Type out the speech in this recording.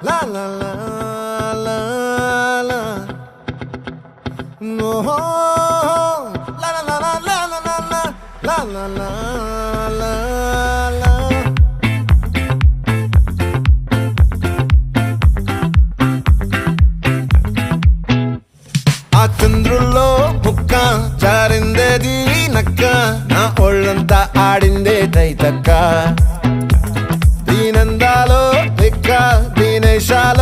La la la la la. No. La la la la la la la la. La la la la la. ఆ చంద్రుల్లో ముక్క జారిందేది నక్క నా ఒళ్ళంతా ఆడిందే తైతక్క దీనందాలో లెక్క దీనేశాల